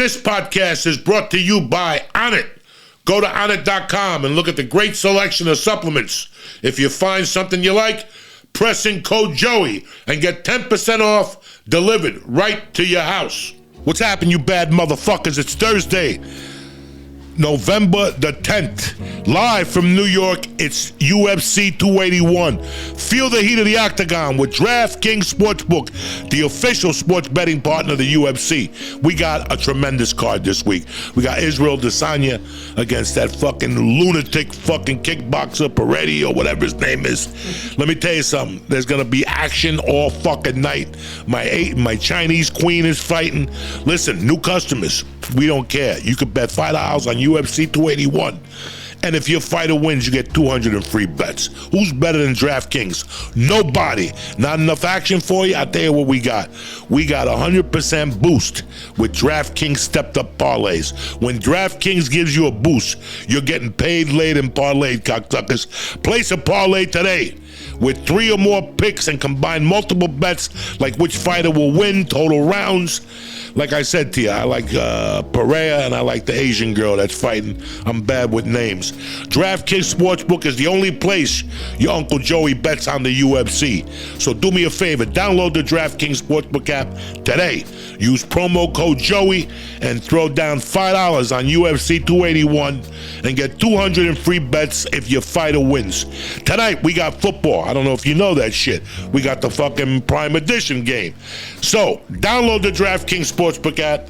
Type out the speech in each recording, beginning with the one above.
This podcast is brought to you by ONNIT. Go to ONNIT.com and look at the great selection of supplements. If you find something you like, press in code Joey and get 10% off delivered right to your house. What's happening, you bad motherfuckers? It's Thursday, November the 10th. Live from New York, it's UFC 281. Feel the heat of the octagon with DraftKings Sportsbook, the official sports betting partner of the UFC. We got a tremendous card this week. We got Israel Adesanya against that fucking lunatic fucking kickboxer, Peretti, or whatever his name is. Let me tell you something. There's going to be action all fucking night. My Chinese queen is fighting. Listen, new customers, we don't care. You can bet $5 on UFC 281. And if your fighter wins, you get 200 in free bets. Who's better than DraftKings? Nobody. Not enough action for you? I'll tell you what we got. We got 100% boost with DraftKings stepped up parlays. When DraftKings gives you a boost, you're getting paid late in parlay, cocksuckers. Place a parlay today with 3 or more picks and combine multiple bets like which fighter will win, total rounds. Like I said to you, I like Pereira and I like the Asian girl that's fighting. I'm bad with names. DraftKings Sportsbook is the only place your Uncle Joey bets on the UFC. So do me a favor, download the DraftKings Sportsbook app today. Use promo code Joey and throw down $5 on UFC 281 and get 200 in free bets if your fighter wins. Tonight we got football. I don't know if you know that shit. We got the fucking Prime Edition game. So download the DraftKings Sportsbook app,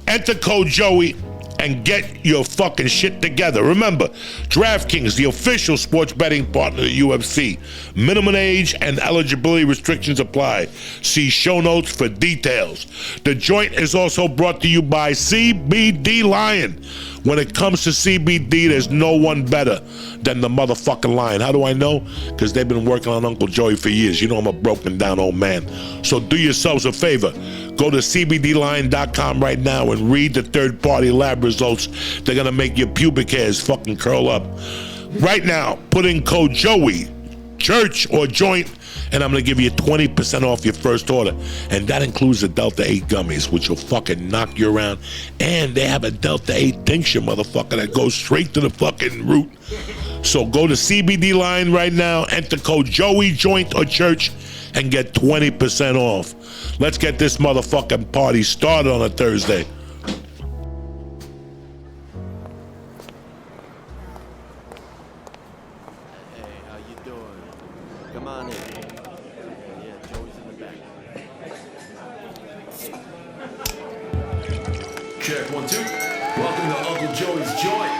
enter code Joey, and get your fucking shit together. Remember, DraftKings, the official sports betting partner of the UFC. Minimum age and eligibility restrictions apply. See show notes for details. The joint is also brought to you by CBD Lion. When it comes to CBD, there's no one better than the motherfucking Lion. How do I know? Because they've been working on Uncle Joey for years. You know I'm a broken down old man. So do yourselves a favor. Go to CBDLion.com right now and read the third-party lab results. They're going to make your pubic hairs fucking curl up. Right now, put in code Joey, church or joint, and I'm going to give you 20% off your first order. And that includes the Delta 8 gummies, which will fucking knock you around. And they have a Delta 8 tincture, motherfucker, that goes straight to the fucking root. So go to CBD Line right now, enter code Joey, joint or church, and get 20% off. Let's get this motherfucking party started on a Thursday. Check 1, 2. Welcome to Uncle Joey's Joint.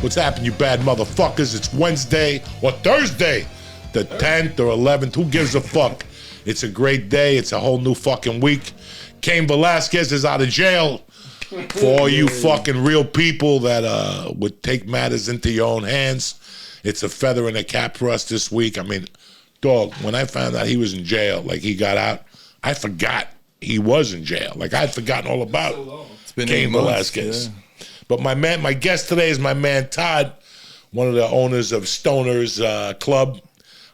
What's happening, you bad motherfuckers? It's Wednesday or Thursday, the 10th or 11th. Who gives a fuck? It's a great day. It's a whole new fucking week. Cain Velasquez is out of jail. For all you fucking real people that would take matters into your own hands, it's a feather in the cap for us this week. I mean, dog, when I found out he was in jail, like he got out, I forgot he was in jail. Like I'd forgotten all about Cain Velasquez. Yeah. But my guest today is my man Todd, one of the owners of Stoner's Club.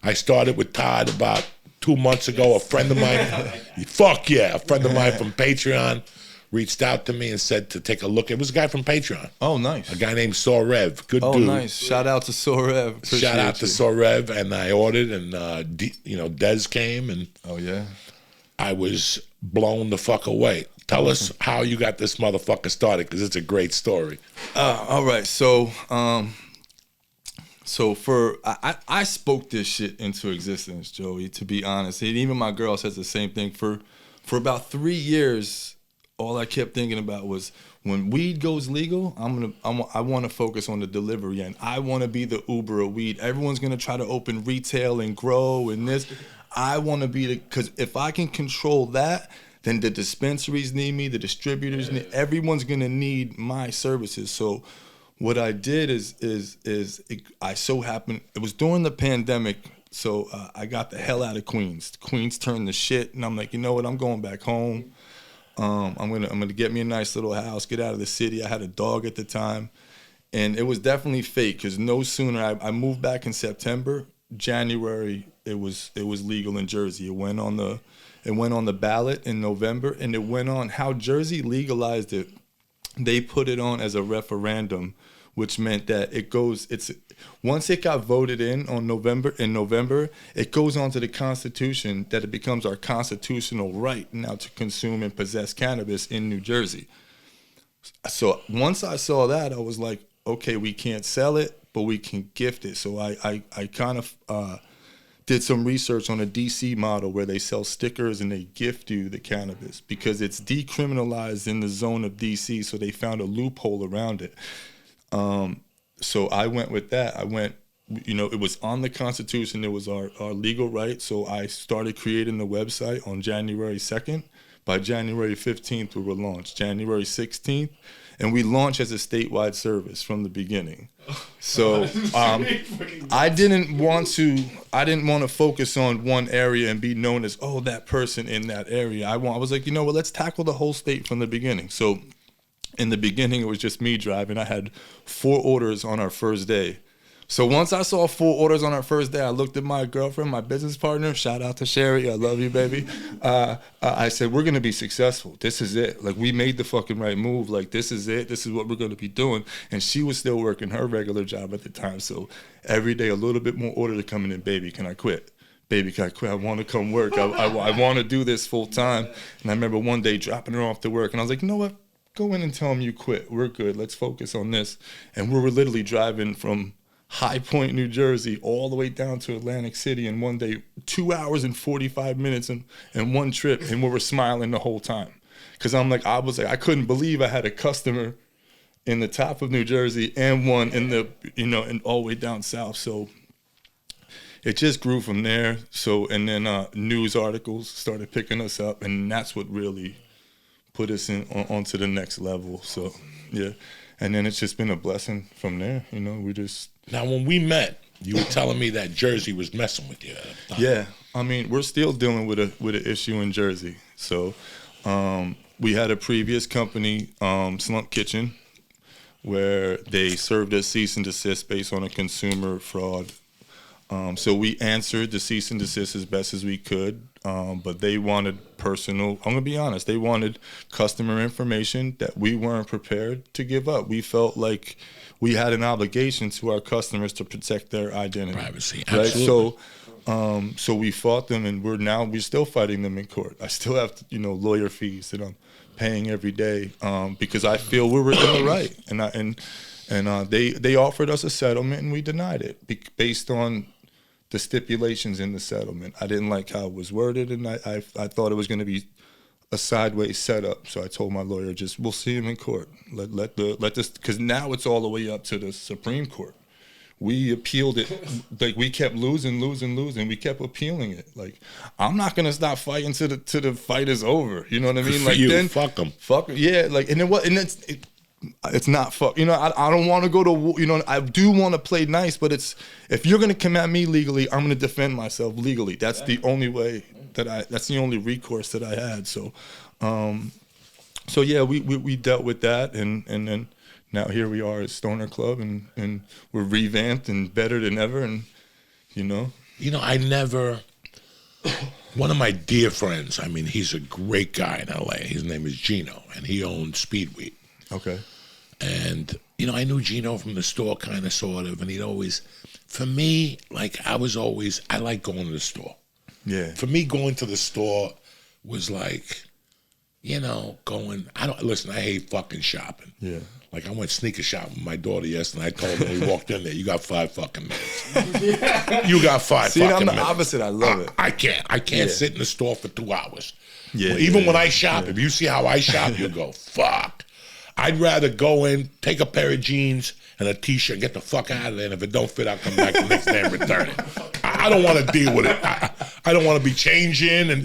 I started with Todd about 2 months ago. A friend of mine, a friend of mine from Patreon reached out to me and said to take a look. It was a guy from Patreon. Oh, nice. A guy named Sorev. Good dude. Oh, nice. Shout out to Sorev. Shout out to Sorev. And I ordered, and Dez came, and I was blown the fuck away. Tell us how you got this motherfucker started, because it's a great story. All right, so I spoke this shit into existence, Joey, to be honest. And even my girl says the same thing. For about 3 years, all I kept thinking about was when weed goes legal, I want to focus on the delivery end. I want to be the Uber of weed. Everyone's gonna try to open retail and grow and this. I want to be because if I can control that, then the dispensaries need me, the distributors need. Everyone's gonna need my services. So what I did I so happened it was during the pandemic. So I got the hell out of Queens. Queens turned to shit, and I'm like, you know what? I'm going back home. I'm gonna get me a nice little house, get out of the city. I had a dog at the time, and it was definitely fake because no sooner I moved back in September, January it was legal in Jersey. It went on the ballot in November, and it went on how Jersey legalized it. They put it on as a referendum, which meant that once it got voted in November, it goes on to the Constitution that it becomes our constitutional right now to consume and possess cannabis in New Jersey. So once I saw that, I was like, okay, we can't sell it, but we can gift it. So I kind of did some research on a DC model where they sell stickers and they gift you the cannabis because it's decriminalized in the zone of DC, so they found a loophole around it. So I went with that. It was on the Constitution. It was our legal right. So I started creating the website on January 2nd. By January 15th, we were launched. January 16th, and we launched as a statewide service from the beginning. So I didn't want to focus on one area and be known as, oh, that person in that area. I was like, you know what, let's tackle the whole state from the beginning. So in the beginning, it was just me driving. I had 4 orders on our first day. So once I saw 4 orders on our first day, I looked at my girlfriend, my business partner, shout out to Sherry, I love you, baby. I said, we're gonna be successful. This is it. Like, we made the fucking right move. Like, this is it. This is what we're gonna be doing. And she was still working her regular job at the time. So every day, a little bit more order to coming in, baby, can I quit? Baby, can I quit? I want to come work. I want to do this full time. And I remember one day dropping her off to work, and I was like, you know what? Go in and tell them you quit. We're good. Let's focus on this. And we were literally driving from High Point, New Jersey, all the way down to Atlantic City in one day, 2 hours and 45 minutes in one trip, and we were smiling the whole time. Because I couldn't believe I had a customer in the top of New Jersey and one in and all the way down south. So it just grew from there. So, and then news articles started picking us up, and that's what really put us onto the next level. So, yeah. And then it's just been a blessing from there. We just... Now, when we met, you were telling me that Jersey was messing with you at the time. Yeah. I mean, we're still dealing with an issue in Jersey. So we had a previous company, Slump Kitchen, where they served us cease and desist based on a consumer fraud. So we answered the cease and desist as best as we could, but they wanted personal, I'm gonna be honest, they wanted customer information that we weren't prepared to give up. We felt like we had an obligation to our customers to protect their identity. Privacy, right? absolutely. So we fought them, and we're still fighting them in court. I still have lawyer fees that I'm paying every day because I feel we were in the right, and they offered us a settlement, and we denied it based on the stipulations in the settlement. I didn't like how it was worded, and I thought it was going to be a sideways setup. So I told my lawyer, we'll see him in court. Let this, because now it's all the way up to the Supreme Court. We appealed it, like we kept losing. We kept appealing it. Like, I'm not gonna stop fighting till the fight is over. You know what I mean? Like, then fuck them. Fuck yeah. Like, and then what? And it's not fuck. I don't want to go to. I do want to play nice, but if you're gonna come at me legally, I'm gonna defend myself legally. That's the only way that's the only recourse that I had. So, yeah, we dealt with that, and then now here we are at Stoner Club, and we're revamped and better than ever, and I never. One of my dear friends, I mean, he's a great guy in LA. His name is Gino, and he owns Speedweed. Okay. And, I knew Gino from the store, kind of, sort of, and he'd always, for me, like, I like going to the store. Yeah. For me, going to the store was like, I hate fucking shopping. Yeah. Like, I went sneaker shopping with my daughter yesterday, and I told her when we walked in there, you got 5 fucking minutes. You got 5 fucking minutes. I'm the opposite. I love it. I can't sit in the store for 2 hours. Yeah. Even when I shop, if you see how I shop, you go, fuck. I'd rather go in, take a pair of jeans and a T-shirt, get the fuck out of there. And if it don't fit, I'll come back the next day and return it. I don't want to deal with it. I don't want to be changing and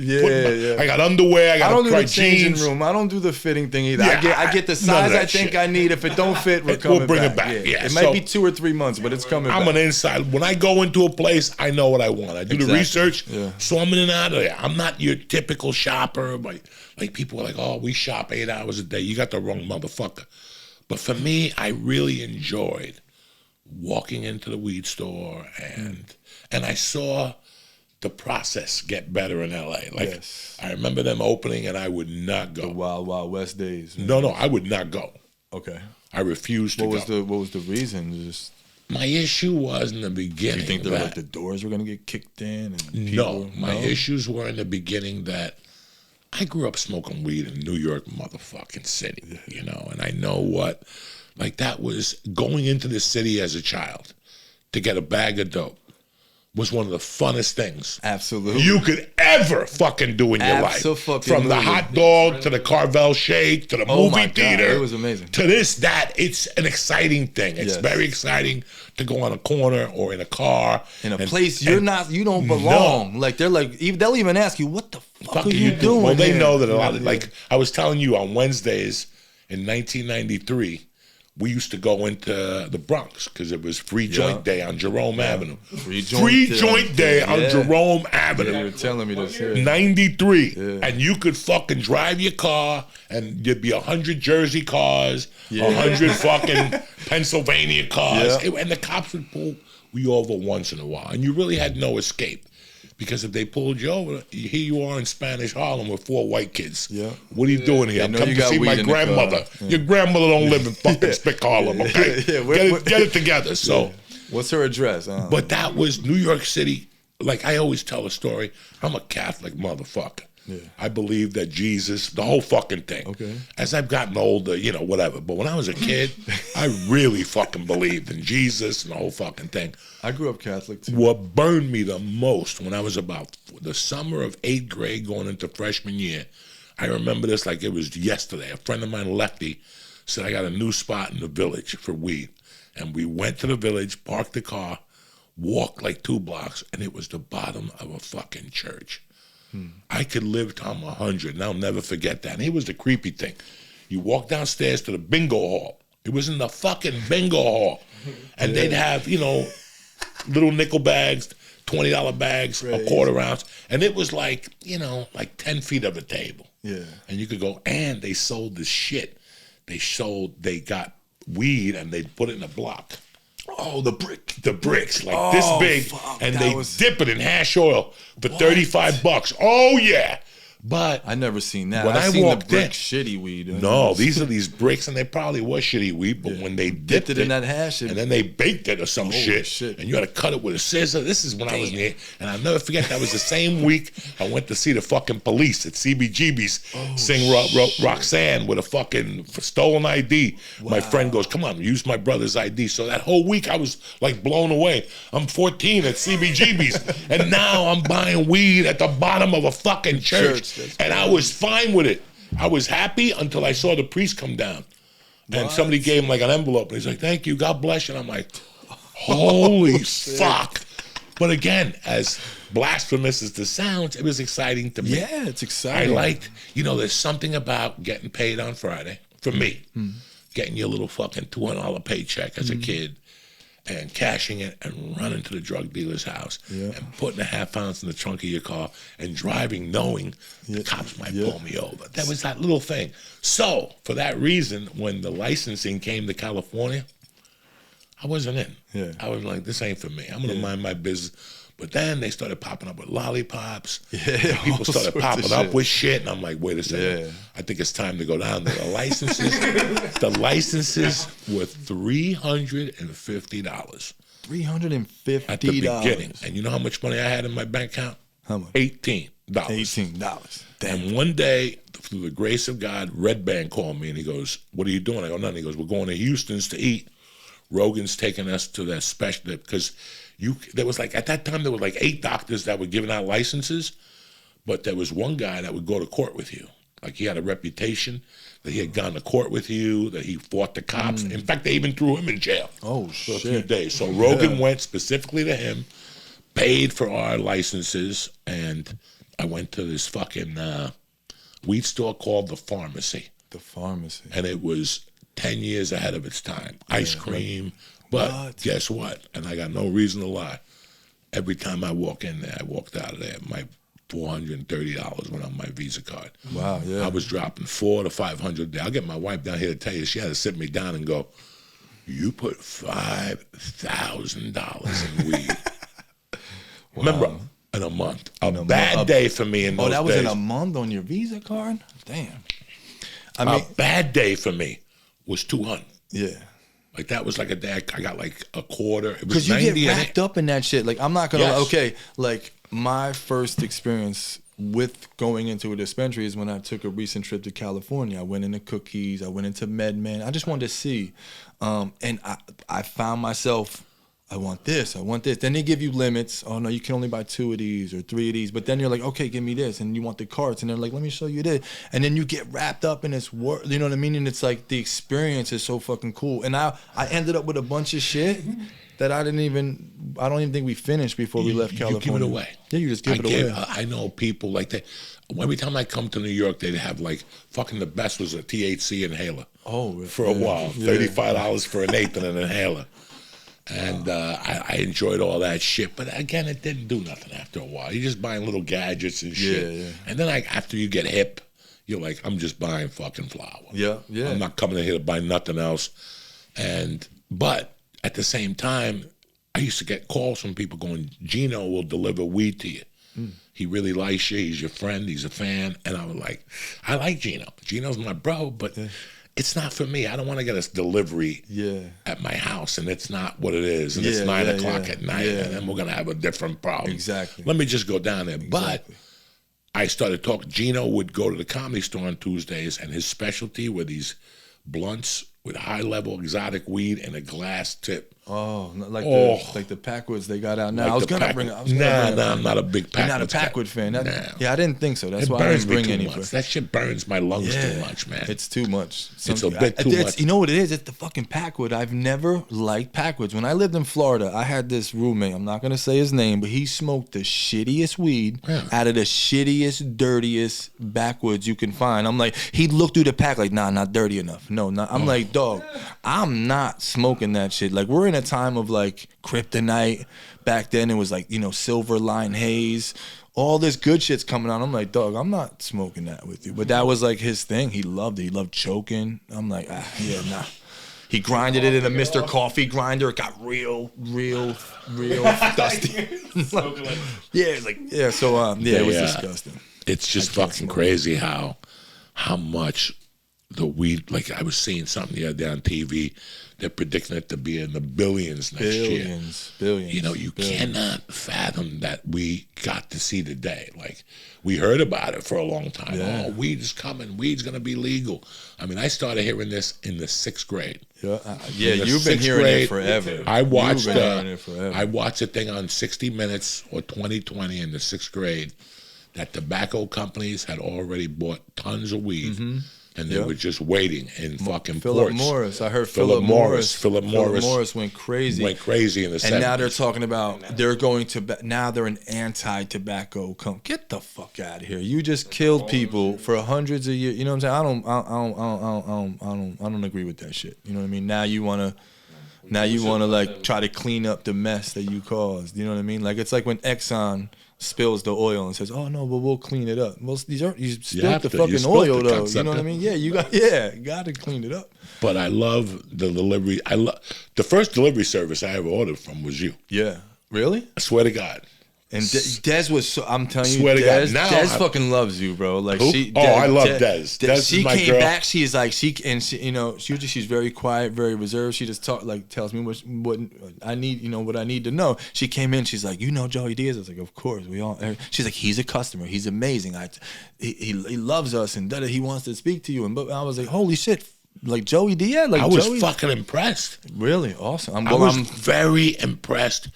I got underwear. I don't do the changing room. I don't do the fitting thing either. I get the size I think I need. If it don't fit, we'll bring it back. Yeah. It might be 2 or 3 months, but it's coming back. I'm an inside. When I go into a place, I know what I want. I do the research, so I'm in and out of there. I'm not your typical shopper. Like people are like, oh, we shop 8 hours a day. You got the wrong motherfucker. But for me, I really enjoyed walking into the weed store and I saw the process get better in LA. Like I remember them opening and I would not go. The Wild Wild West days. Man. No, I would not go. Okay. I refused to go. What was the reason? Just my issue was in the beginning. Do you think that the doors were gonna get kicked in? And my issues were in the beginning that I grew up smoking weed in New York motherfucking city, you know, and I know what, like that was going into the city as a child to get a bag of dope was one of the funnest things you could ever fucking do in your life. From the hot dog to the Carvel shake to the movie theater. It was amazing. To this, that, it's an exciting thing. It's very exciting to go on a corner or in a car. In a place you don't belong. No. Like they'll even ask you, what the fuck are you doing? Well, they know that a lot of, like I was telling you on Wednesdays in 1993, we used to go into the Bronx because it was Free Joint Day on Jerome Avenue. Free Joint Day on Jerome Avenue. You were telling me this. 93. And you could fucking drive your car and there'd be 100 Jersey cars, 100 fucking Pennsylvania cars. And the cops would pull you over once in a while. And you really had no escape. Because if they pulled you over, here you are in Spanish Harlem with 4 white kids. What are you doing here? I'm coming to see my grandmother. Your grandmother don't live in fucking Spick Harlem, okay? Get it together. So, what's her address? But that was New York City. Like I always tell a story. I'm a Catholic motherfucker. I believe that Jesus, the whole fucking thing. Okay. As I've gotten older, you know, whatever. But when I was a kid, I really fucking believed in Jesus and the whole fucking thing. I grew up Catholic too. What burned me the most when I was about the summer of 8th grade going into freshman year, I remember this like it was yesterday. A friend of mine, Lefty, said, I got a new spot in the village for weed. And we went to the village, parked the car, walked like 2 blocks, and it was the bottom of a fucking church. I could live till I'm 100, and I'll never forget that. And here was the creepy thing. You walk downstairs to the bingo hall. It was in the fucking bingo hall. And they'd have, you know, little nickel bags, $20 bags, a quarter ounce. And it was like, you know, like 10 feet of a table. And you could go, and they sold this shit. They got weed, and they'd put it in a block. Oh, the bricks, like this big, and they dip it in hash oil for $35. Oh yeah, but I never seen that. When I walked the brick shitty weed. No, these are these bricks, and they probably was shitty weed. But when they dipped it in that hash, and then they baked it or some shit, and you had to cut it with a scissor. This is when I was near, and I'll never forget. That was the same week I went to see the fucking police at CBGB's sing Roxanne with a fucking stolen ID. My friend goes, "Come on, use my brother's ID." So that whole week I was like blown away. I'm 14 at CBGB's, and now I'm buying weed at the bottom of a fucking church. And I was fine with it. I was happy until I saw the priest come down. And somebody gave him like an envelope. And he's like, thank you, God bless you. And I'm like, holy fuck. But again, as blasphemous as this sounds, it was exciting to me. Yeah, it's exciting. I liked, you know, there's something about getting paid on Friday, for me, getting your little fucking $200 paycheck as a kid, and cashing it and running to the drug dealer's house and putting a half ounce in the trunk of your car and driving knowing the cops might pull me over. That was that little thing. So, for that reason, when the licensing came to California, I wasn't in. I was like, this ain't for me. I'm going to mind my business. But then they started popping up with lollipops. People started popping up with shit. And I'm like, wait a second. I think it's time to go down there. The licenses were $350. $350 at the beginning. And you know how much money I had in my bank account? How much? $18. Damn. And one day, through the grace of God, Red Band called me and he goes, what are you doing? I go, nothing. He goes, we're going to Houston's to eat. Rogan's taking us to that special, because there was like, at that time, there were like 8 doctors that were giving out licenses, but there was one guy that would go to court with you. Like he had a reputation that he had gone to court with you, that he fought the cops. In fact, they even threw him in jail for a few days. So Rogan went specifically to him, paid for our licenses, and I went to this fucking weed store called The Pharmacy. The Pharmacy. And it was 10 years ahead of its time. Ice cream. But guess what? And I got no reason to lie. Every time I walk in there, I walked out of there, my $430 went on my Visa card. Wow, yeah. I was dropping $400 to $500 a day. I'll get my wife down here to tell you, she had to sit me down and go, you put $5,000 in weed. Remember, in a month. A bad day for me in those days. Oh, that was in a month on your Visa card? Damn. I mean, a bad day for me was $200. Yeah. Like that was like a day I got like a quarter. It was because you get wrapped up in that shit. Like I'm not gonna. Okay, like my first experience with going into a dispensary is when I took a recent trip to California. I went into Cookies. I went into MedMen. I just wanted to see, and I found myself. I want this. I want this. Then they give you limits. Oh no, you can only buy 2 of these or 3 of these. But then you're like, okay, give me this, and you want the carts, and they're like, let me show you this, and then you get wrapped up in this world. You know what I mean? And it's like the experience is so fucking cool. And I ended up with a bunch of shit that I don't even think we finished before we left California. You give it away. Yeah, you just give it away. I know people like that. Every time I come to New York, they'd have like fucking the best was a THC inhaler. Oh, for a while, $35 for an eighth and an inhaler. And I enjoyed all that shit, but again, it didn't do nothing after a while. You're just buying little gadgets and shit. Yeah. And then after you get hip, you're like, I'm just buying fucking flour. Yeah. I'm not coming in here to buy nothing else. But at the same time, I used to get calls from people going, Gino will deliver weed to you. He really likes you. He's your friend. He's a fan. And I was like, I like Gino. Gino's my bro, but it's not for me. I don't want to get a delivery at my house, and it's not what it is. And it's 9 o'clock at night, and then we're going to have a different problem. Exactly. Let me just go down there. But I started talking. Gino would go to the Comedy Store on Tuesdays, and his specialty were these blunts with high-level exotic weed and a glass tip. Oh, like the Packwoods they got out now. Like I was gonna bring it. I'm not a big Packwood. You're not a Packwood fan. Yeah, I didn't think so. That's it why burns I didn't bring me any. Much. That shit burns my lungs too much, man. It's too much. It's a bit too much. You know what it is? It's the fucking Packwood. I've never liked Packwoods. When I lived in Florida, I had this roommate. I'm not gonna say his name, but he smoked the shittiest weed out of the shittiest, dirtiest backwoods you can find. I'm like, he'd look through the pack like, nah, not dirty enough. No, not. I'm like, dog, I'm not smoking that shit. Like, we're in a time of like kryptonite. Back then it was like, silver line haze, all this good shit's coming out. I'm like, dog, I'm not smoking that with you. But that was like his thing. He loved it. He loved choking. I'm like, nah. He grinded it in a Mr. Coffee grinder. It got real dusty. So it was disgusting. It's just fucking crazy how much the weed, like I was seeing something the other day on TV, they're predicting it to be in the billions next year. Billions. You cannot fathom that we got to see the day. Like, we heard about it for a long time. Yeah. Oh, weed is coming. Weed's going to be legal. I mean, I started hearing this in the 6th grade. You've been hearing it forever. I watched a thing on 60 Minutes or 2020 in the 6th grade that tobacco companies had already bought tons of weed. And they were just waiting in fucking Philip ports. Morris. I heard Philip Morris. Philip Morris went crazy. Went crazy in the 70s. And now they're talking about now they're an anti-tobacco company. Get the fuck out of here. You just killed people for hundreds of years. You know what I'm saying? I don't agree with that shit. You know what I mean? Now you wanna like try to clean up the mess that you caused. You know what I mean? Like, it's like when Exxon spills the oil and says, "Oh no, but we'll clean it up." Well, you spilled the fucking oil though. You know what I mean? Yeah, you got to clean it up. But I love the delivery. The first delivery service I ever ordered from was you. Yeah, really? I swear to God. And Des was so, I'm telling you, Swear to God. Des fucking loves you, bro. Like, who? I love Des. Des she is my came girl. back. She's like, she's very quiet, very reserved. She just tells me what I need, what I need to know. She came in. She's like, Joey Diaz. I was like, of course, we all. She's like, he's a customer. He's amazing. He loves us, and he wants to speak to you. And but I was like, holy shit. Like Joey Diaz. Like, I was fucking impressed. Really awesome. I was very impressed.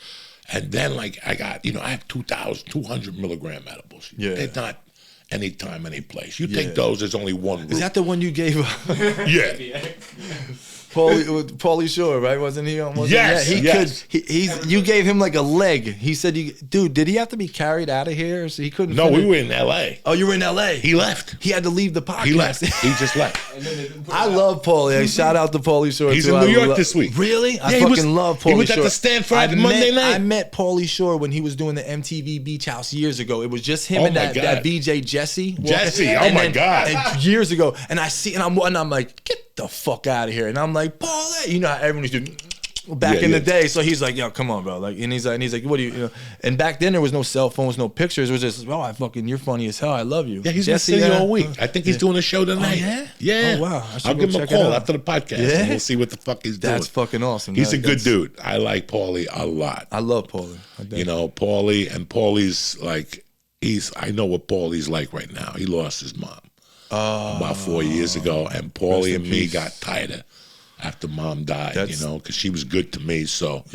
And then, like, I got, I have 2,200 milligram edibles. Yeah. They're not anytime, any place. You take those, there's only one group. Is that the one you gave? Yeah. Paulie Shore, right? Wasn't he on? Yes, he yes. could. You gave him like a leg. He said, "Dude, did he have to be carried out of here so he couldn't?" No, finish? we were in L.A. Oh, you were in L.A. He left. He had to leave the podcast. He left. He just left. I love Paulie. Shout out to Paulie Shore. He's too. in New York this week. Really? I Yeah, fucking love Paulie Shore. He was at the Stanford Monday night. I met Paulie Shore when he was doing the MTV Beach House years ago. It was just him Oh and my that God. VJ Jesse. Jesse, oh my God. And years ago, and I'm like, get the fuck out of here. And I'm like, Paulie, you know how everyone used to back in the day. So he's like, yo, come on, bro. Like, and he's like, what do you know? And back then there was no cell phones, no pictures. It was just, you're funny as hell. I love you. Yeah, he's been sitting all week. I think he's doing a show tonight. yeah? Yeah. Oh, wow. I'll give him a call after the podcast. Yeah? And we'll see what the fuck he's doing. That's fucking awesome. He's a good dude. I like Paulie a lot. I love Paulie. You know, Paulie's like, I know what Paulie's like right now. He lost his mom about 4 years ago, and Paulie and me got tighter after mom died, you know, because she was good to me. So,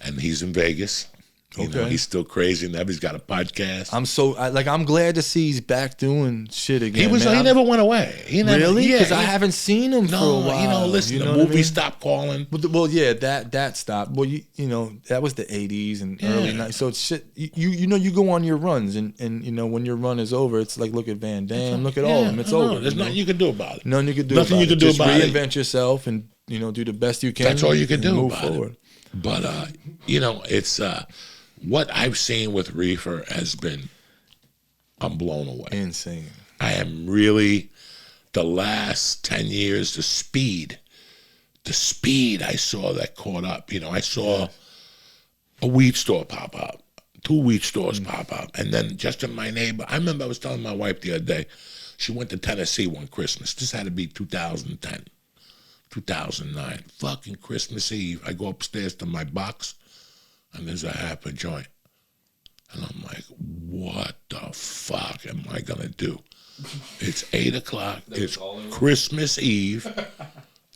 and he's in Vegas. You know, he's still crazy, and he's got a podcast. I'm glad to see he's back doing shit again. He never went away. Really? Because I haven't seen him for a while. You know, listen, the movie stopped calling. Well, yeah, that stopped. Well, you know, that was the 80s and early 90s. So it's shit. You know, you go on your runs, and you know, when your run is over, it's like, look at Van Damme, look at all of them. It's over. There's nothing you can do about it. Nothing you can do Nothing you can do about it. Just reinvent yourself and, you know, do the best you can. That's all you can do move about forward. it. But, you know, it's what I've seen with reefer has been, I'm blown away. Insane. I am really, the last 10 years, the speed I saw that caught up. You know, I saw a weed store pop up, 2 weed stores pop up, and then just in my neighbor, I remember I was telling my wife the other day, she went to Tennessee one Christmas. This had to be 2010, 2009. Fucking Christmas Eve, I go upstairs to my box, and there's a half a joint. And I'm like, what the fuck am I gonna do? It's 8 o'clock, it's Christmas Eve,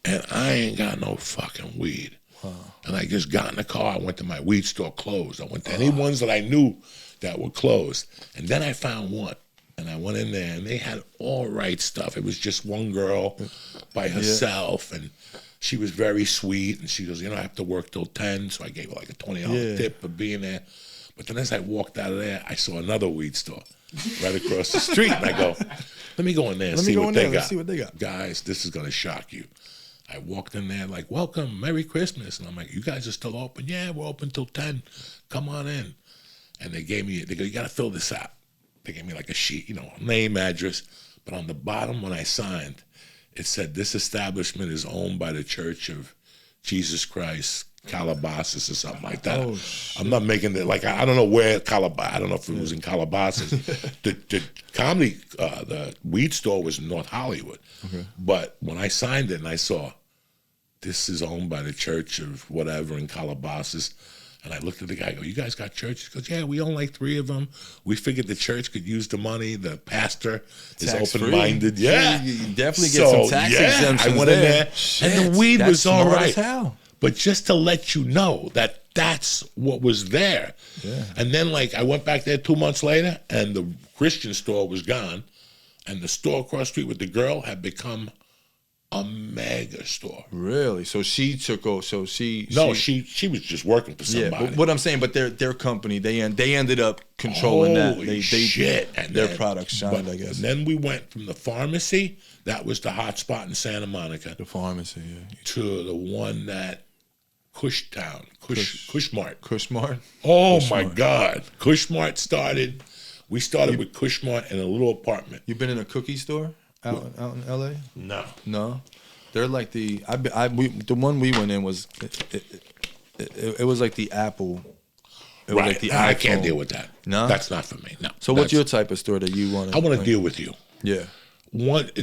and I ain't got no fucking weed. Wow. And I just got in the car, I went to my weed store closed. I went to any ones that I knew that were closed. And then I found one, and I went in there, and they had all right stuff. It was just one girl by herself, and she was very sweet, and she goes, you know, I have to work till 10, so I gave her like a $20 tip for being there. But then as I walked out of there, I saw another weed store right across the street, and I go, let me go in there and see what they got. Guys, this is going to shock you. I walked in there like, welcome, Merry Christmas. And I'm like, you guys are still open? Yeah, we're open till 10. Come on in. And they gave me, they go, you got to fill this out. They gave me like a sheet, you know, name, address. But on the bottom, when I signed, it said, this establishment is owned by the Church of Jesus Christ, Calabasas or something like that. Oh, I'm not making it, like, I don't know where Calabasas, I don't know if it was in Calabasas. the comedy, the weed store was in North Hollywood. Okay. But when I signed it and I saw, this is owned by the Church of whatever in Calabasas, and I looked at the guy, I go, you guys got churches? He goes, yeah, we own like 3 of them. We figured the church could use the money. The pastor is open-minded. Yeah. You definitely get some tax exemptions. I went in there, and the weed was all right. Hell. But just to let you know that that's what was there. Yeah. And then, like, I went back there 2 months later, and the Christian store was gone, and the store across the street with the girl had become a mega store. Really? So she took over. So she was just working for somebody. Yeah, but what I'm saying, but their company, they ended up controlling that. They shit. And their products shined, I guess. And then we went from the pharmacy, that was the hot spot in Santa Monica. The pharmacy, yeah. To the one that Kushmart. Kushmart? Oh, my God. Kushmart started. We started with Kushmart in a little apartment. You been in a cookie store out in L.A.? No. They're like the one we went in was it was like the Apple. It was like the I iPhone. can't deal with that. No, that's not for me. No. So what's your type of store that you want? I want to deal with you. Yeah. But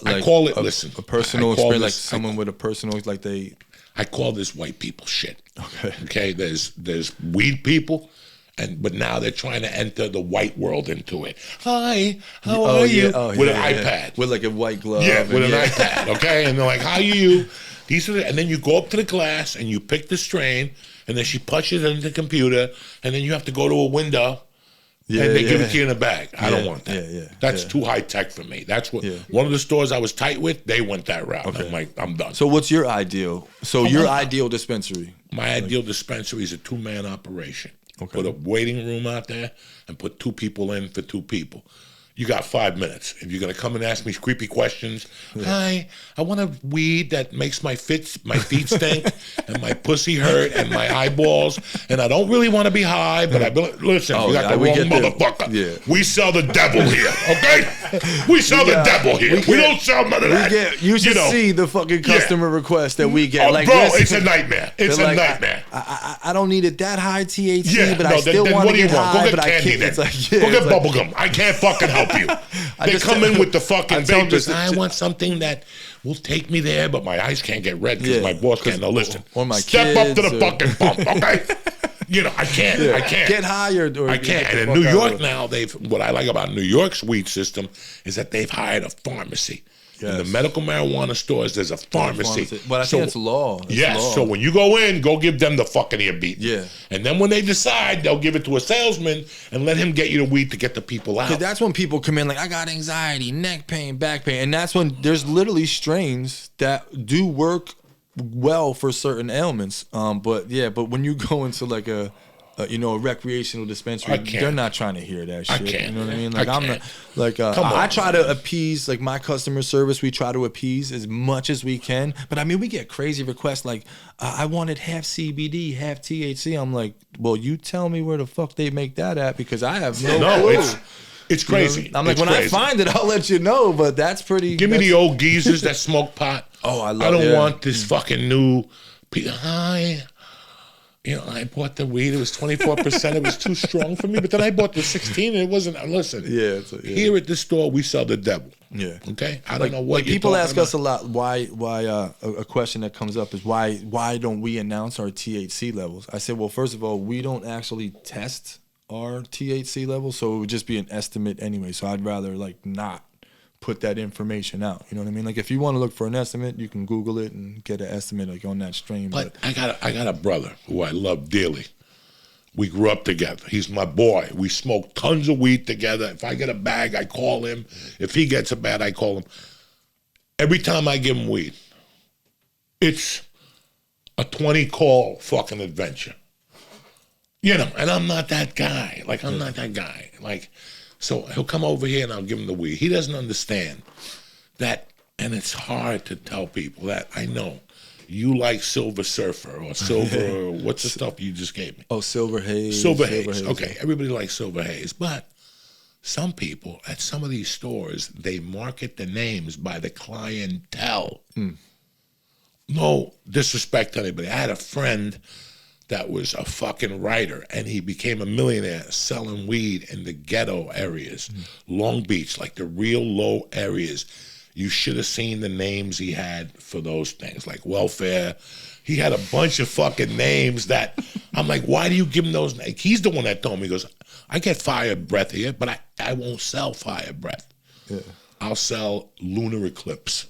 like I call it. Listen, a personal experience, like someone with a personal, like they. I call this white people shit. Okay. Okay. There's weed people. But now they're trying to enter the white world into it. Hi, how are you? With an iPad. With like a white glove. Yeah, with an iPad, okay? And they're like, how are you? And then you go up to the glass and you pick the strain, and then she punches it into the computer, and then you have to go to a window and they give it to you in a bag. I don't want that. Yeah. That's too high tech for me. That's what one of the stores I was tight with. They went that route. Okay. I'm like, I'm done. So what's your ideal? So your ideal dispensary? My ideal dispensary is a 2-man operation. Okay. Put a waiting room out there and put 2 people in for 2 people. You got 5 minutes. If you're gonna come and ask me creepy questions, hi, I want a weed that makes my feet stink and my pussy hurt and my eyeballs, and I don't really want to be high, but listen, you got the wrong motherfucker. Yeah. We sell the devil here, okay? We sell the devil here. We don't sell none of that. You should see the fucking customer requests that we get. Oh, like, bro, listen, it's a nightmare. It's a nightmare. I don't need it that high THC, but I still then want what to do you get want? high, Go but get I candy can't. then. It's Go get bubble gum. I can't fucking help you. They come in with the fucking vapors. I want something that will take me there, but my eyes can't get red because my boss can't. No, listen. Or my Step kids, up to the fucking pump, okay? I can't. I can't. Get higher. Or I can't. And in New York now, what I like about New York's weed system is that they've hired a pharmacy. Yes. In the medical marijuana stores, there's a pharmacy. But I think it's law. Yes. So when you go in, go give them the fucking ear beat. Yeah. And then when they decide, they'll give it to a salesman and let him get you the weed to get the people out. That's when people come in like, I got anxiety, neck pain, back pain. And that's when there's literally strains that do work well for certain ailments. But when you go into like a recreational dispensary, they're not trying to hear that shit. I can't. You know what I mean? Like I'm not like I try to appease like my customer service. We try to appease as much as we can. But I mean, we get crazy requests like, I wanted half CBD, half THC. I'm like, well, you tell me where the fuck they make that at because I have no clue. It's crazy. I'm like, when I find it, I'll let you know. But that's pretty. Give me the old geezers that smoke pot. Oh, I don't want this fucking new. I bought the weed. It was 24%. It was too strong for me. But then I bought the 16, and it wasn't. Listen. Here at this store, we sell the devil. Yeah. Okay. I don't know what people ask us a lot. Why? A question that comes up is why don't we announce our THC levels? I said, well, first of all, we don't actually test our THC levels, so it would just be an estimate anyway. So I'd rather not put that information out. You know what I mean? Like if you want to look for an estimate, you can Google it and get an estimate on that stream. But I got a brother who I love dearly. We grew up together. He's my boy. We smoke tons of weed together. If I get a bag, I call him. If he gets a bag, I call him. Every time I give him weed, it's a 20-call fucking adventure. And I'm not that guy. I'm not that guy. So he'll come over here and I'll give him the weed. He doesn't understand that, and it's hard to tell people that. I know you like Silver Surfer or Silver, what's the stuff you just gave me? Oh, Silver Haze. Silver Haze. Okay, everybody likes Silver Haze. But some people at some of these stores, they market the names by the clientele. No disrespect to anybody. I had a friend that was a fucking writer, and he became a millionaire selling weed in the ghetto areas, Long Beach, like the real low areas. You should have seen the names he had for those things, like welfare. He had a bunch of fucking names that I'm like, why do you give him those names? He's the one that told me, he goes, I get fire breath here, but I won't sell fire breath. Yeah. I'll sell lunar eclipse.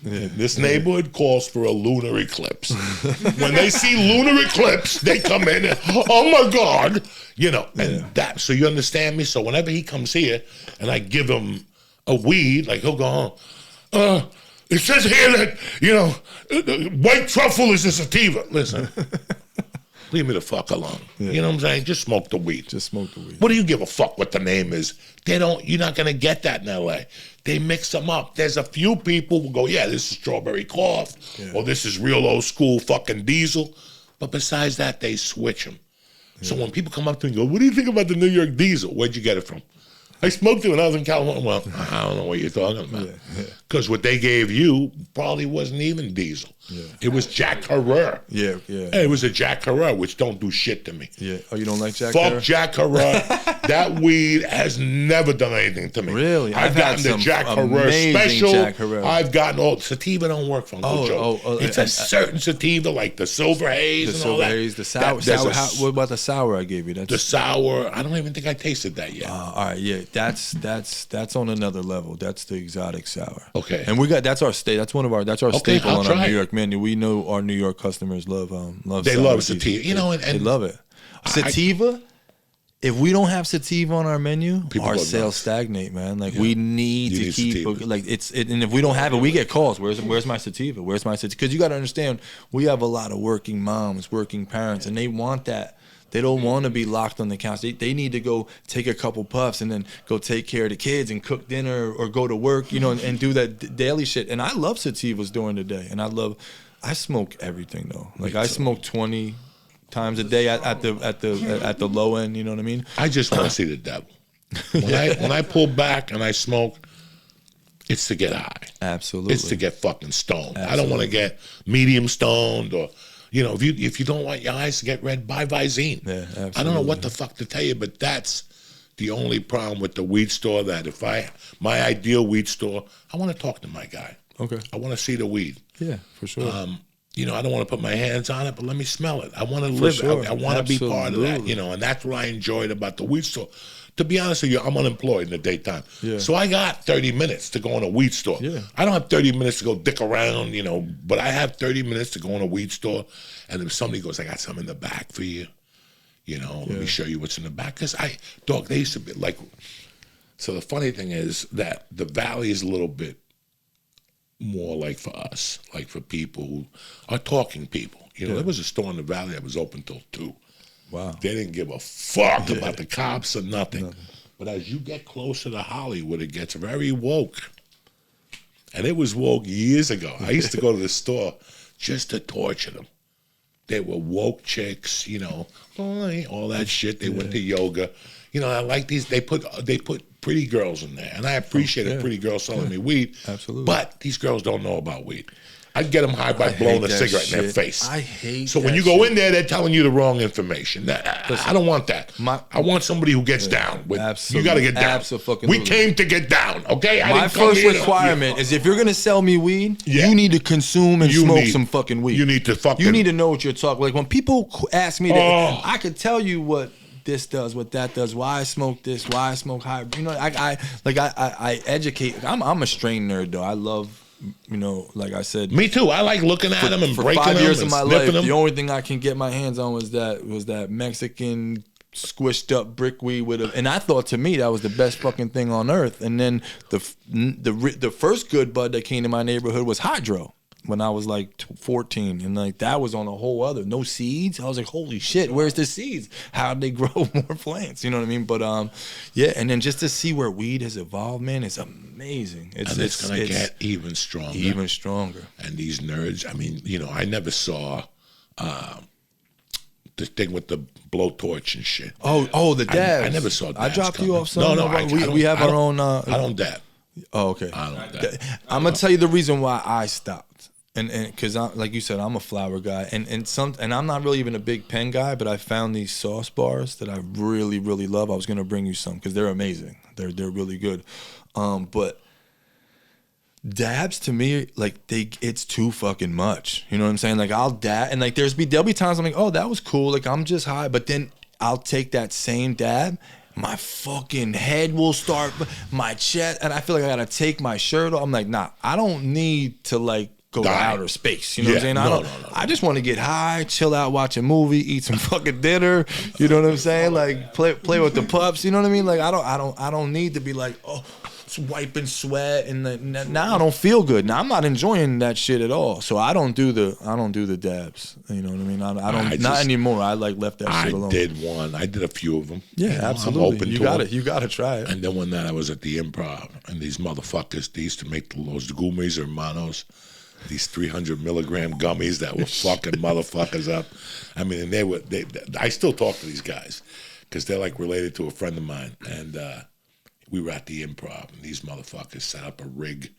This neighborhood calls for a lunar eclipse. When they see lunar eclipse, they come in and, oh my God, and that, so you understand me? So whenever he comes here and I give him a weed, he'll go, it says here that, white truffle is a sativa. Listen, leave me the fuck alone. Yeah. You know what I'm saying? Just smoke the weed. Just smoke the weed. What do you give a fuck what the name is? You're not going to get that in LA. They mix them up. There's a few people who go, yeah, this is strawberry cough, or this is real old school fucking diesel. But besides that, they switch them. Yeah. So when people come up to me and go, what do you think about the New York diesel? Where'd you get it from? I smoked it when I was in California. Well, I don't know what you're talking about. Because what they gave you probably wasn't even diesel. Yeah. It was Jack Herrera. Yeah. It was a Jack Herrera, which don't do shit to me. Yeah. Oh, you don't like Jack Herrera? Fuck Jack Herrera. That weed has never done anything to me. Really? I've gotten the Jack Herrera special. Jack Herrera. I've gotten all sativa don't work for Uncle Joe. It's a certain sativa like the Silver Haze and all that. The sour. What about the sour I gave you? The sour. I don't even think I tasted that yet. All right. Yeah. That's on another level. That's the exotic sour. Okay. And that's our state. That's our staple on our New York menu. We know our New York customers love They love sativa. And they love it. Sativa if we don't have sativa on our menu, People our go sales nuts. stagnate, man. Like we need You to need keep sativa. like and if we don't have it, we get calls. Where's my sativa? Where's my sativa? Because you got to understand, we have a lot of working moms, working parents, and they want that. They don't want to be locked on the couch. They need to go take a couple puffs and then go take care of the kids and cook dinner or go to work, you know, and do that daily shit. And I love sativas during the day, and I smoke everything though. Like I smoke 20 times a day at the low end. You know what I mean? I just want to see the devil. When I pull back and I smoke, it's to get high. Absolutely. It's to get fucking stoned. Absolutely. I don't want to get medium stoned or, you know, if you don't want your eyes to get red, buy Visine. Yeah, absolutely. I don't know what the fuck to tell you, but that's the only problem with the weed store. That my ideal weed store, I want to talk to my guy. Okay. I want to see the weed. Yeah, for sure. You know, I don't want to put my hands on it, but let me smell it. I want to live sure. it. I want to be part of that, Absolutely. you know, and that's what I enjoyed about the weed store. To be honest with you, I'm unemployed in the daytime. Yeah. So I got 30 minutes to go in a weed store. Yeah. I don't have 30 minutes to go dick around, you know, but I have 30 minutes to go in a weed store. And if somebody goes, I got something in the back for you, you know, let me show you what's in the back. Because they used to be like, so the funny thing is that the Valley is a little bit more like for us, like for people who are talking people. You know, there was a store in the Valley that was open till 2. Wow. They didn't give a fuck about the cops or nothing. But as you get closer to Hollywood, it gets very woke. And it was woke years ago. I used to go to the store just to torture them. They were woke chicks, you know, all that shit. They went to yoga. You know, I like these. They put pretty girls in there. And I appreciate a pretty girl selling me weed. Absolutely. But these girls don't know about weed. I'd get them high by blowing a that cigarette in their shit. face. I hate So when that you go shit. in there, they're telling you the wrong information. I don't want that. I want somebody who gets down. You got to get down. Absolutely. We came to get down, okay? My first requirement is if you're gonna sell me weed, you need to consume and smoke some fucking weed. You need to fucking. You need to know what you're talking. Like when people ask me that, I could tell you what this does, what that does, why I smoke this, why I smoke high. You know, I educate. I'm a strain nerd though. I love. You know, like I said, me too. I like looking at them and for breaking 5 them years and of my sniffing life, them. the only thing I can get my hands on was that Mexican squished up brick weed and I thought to me that was the best fucking thing on earth. And then the first good bud that came to my neighborhood was hydro when I was like 14, and like that was on a whole other no seeds. I was like, holy shit, where's the seeds? How did they grow more plants? You know what I mean? But yeah, and then just to see where weed has evolved, man, it's amazing. It's gonna get even stronger. Even stronger. And these nerds, I mean, you know, I never saw the thing with the blowtorch and shit. Oh, the dabs. I never saw dabs. I dropped coming. you off some. No, we have our own. I don't dab. Oh, okay. I don't dab. I'm gonna tell you the reason why I stopped, and because like you said, I'm a flower guy, and I'm not really even a big pen guy, but I found these sauce bars that I really really love. I was gonna bring you some because they're amazing. They're really good, but dabs to me, like it's too fucking much. You know what I'm saying? Like I'll dab, and like there'll be times I'm like, oh, that was cool. Like I'm just high, but then I'll take that same dab. My fucking head will start, my chest, and I feel like I gotta take my shirt off. I'm like, nah, I don't need to like go to outer space. You know what I'm saying? I just want to get high, chill out, watch a movie, eat some fucking dinner. You know what I'm saying? Like play with the pups. You know what I mean? Like I don't need to be like, oh, wiping sweat and now I don't feel good. Now I'm not enjoying that shit at all. So I don't do the dabs. You know what I mean? I don't not anymore. I like left that shit alone. I did a few of them. Yeah, you know, absolutely. I'm open to it. You got to try it. And then one night I was at the Improv, and these motherfuckers, they used to make los gummies or hermanos, these 300 milligram gummies that were fucking motherfuckers up. I mean, and I still talk to these guys because they're like related to a friend of mine, and we were at the Improv, and these motherfuckers set up a rig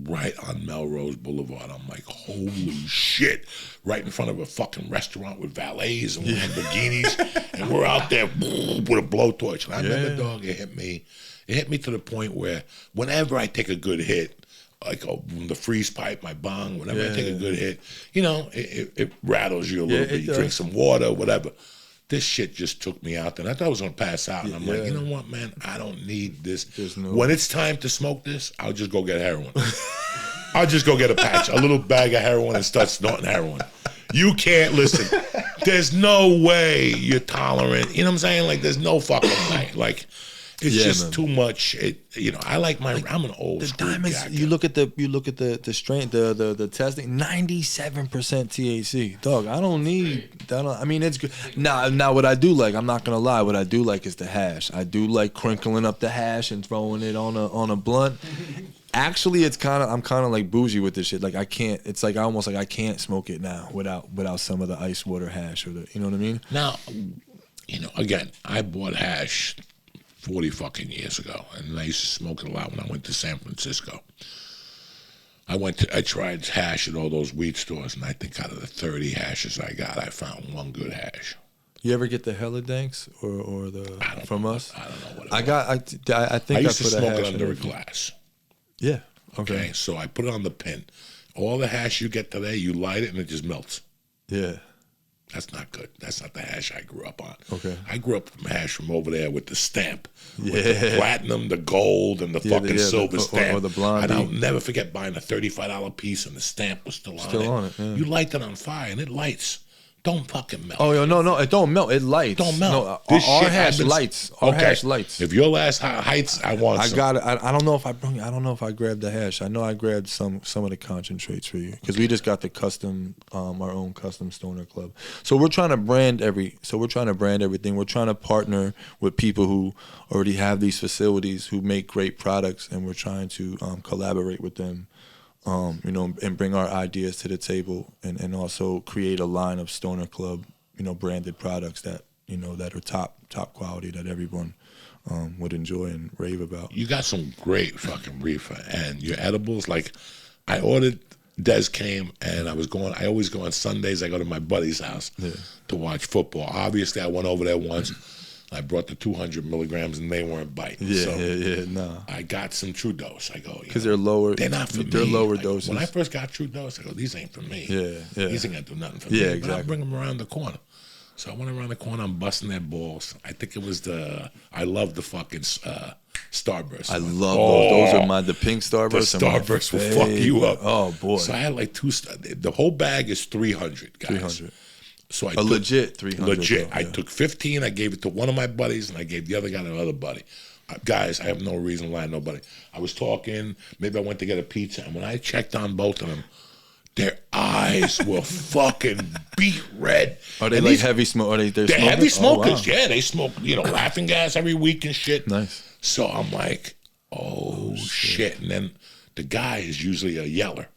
right on Melrose Boulevard. I'm like, holy shit, right in front of a fucking restaurant with valets and Lamborghinis, and we're out there with a blowtorch. And I remember, dog, it hit me. It hit me to the point where whenever I take a good hit, like the freeze pipe, my bong, whenever I take a good hit, you know, it rattles you a little bit. You drink some water, whatever. This shit just took me out there. I thought I was going to pass out. And I'm like, you know what, man? I don't need this. When it's time to smoke this, I'll just go get heroin. I'll just go get a patch, a little bag of heroin and start snorting heroin. You can't listen. there's no way you're tolerant. You know what I'm saying? Like, there's no fucking way. Like, it's just too much. I like my. I'm an old the school diamonds. guy. You look at the strength, the testing. 97% THC. Dog, I don't need that. I mean, it's good. Now, what I do like, I'm not gonna lie. What I do like is the hash. I do like crinkling up the hash and throwing it on a blunt. Actually, I'm kind of like bougie with this shit. Like I can't. It's like almost like I can't smoke it now without some of the ice water hash or the. You know what I mean? Now, again, I bought hash 40 fucking years ago, and I used to smoke it a lot when I went to San Francisco. I tried hash at all those weed stores, and I think out of the 30 hashes I got, I found one good hash. You ever get the Hella Danks or the from us? I don't know what it I was. got. I think I used to put a smoke it hash under in a glass. Yeah. Okay, so I put it on the pin. All the hash you get today, you light it and it just melts. Yeah. That's not good. That's not the hash I grew up on. Okay. I grew up from hash from over there with the stamp. With the platinum, the gold, and the fucking silver stamp. Or the blondie. And I'll never forget buying a $35 piece and the stamp was still on it. Yeah. You light that on fire and it lights. Don't fucking melt. Oh, no, it don't melt. It lights. Don't melt. No, This our shit hash happens- lights. Our hash lights. If your last heights, I want I some. got it. I don't know if I grabbed the hash. I know I grabbed some of the concentrates for you because we just got the custom, our own custom stoner club. So we're trying to brand everything. We're trying to partner with people who already have these facilities who make great products, and we're trying to collaborate with them. And bring our ideas to the table, and also create a line of Stoner Club, branded products that that are top quality that everyone would enjoy and rave about. You got some great fucking reefer, and your edibles. Like, I ordered. Des came, and I always go on Sundays. I go to my buddy's house to watch football. Obviously, I went over there once. I brought the 200 milligrams, and they weren't biting. I got some True Dose. I go, because they're lower. They're not for me. They're lower doses. When I first got True Dose, I go, these ain't for me. Yeah. These ain't gonna do nothing for me. Yeah, But exactly. I'll bring them around the corner. So I went around the corner. I'm busting their balls. I think it was I love the fucking Starburst. I love those. Those are the pink Starburst. The Starburst will fuck you up. Oh boy. So I had like the whole bag is 300, guys. 300. So I took, legit 300. Legit. Though, I took 15. I gave it to one of my buddies, and I gave the other guy to another buddy. Guys, I have no reason to lie to nobody. I was talking. Maybe I went to get a pizza, and when I checked on both of them, their eyes were fucking beet red. Are they like heavy smoke? They're heavy smokers. Oh, wow. Yeah, they smoke, laughing gas every week and shit. Nice. So I'm like, oh shit. And then the guy is usually a yeller.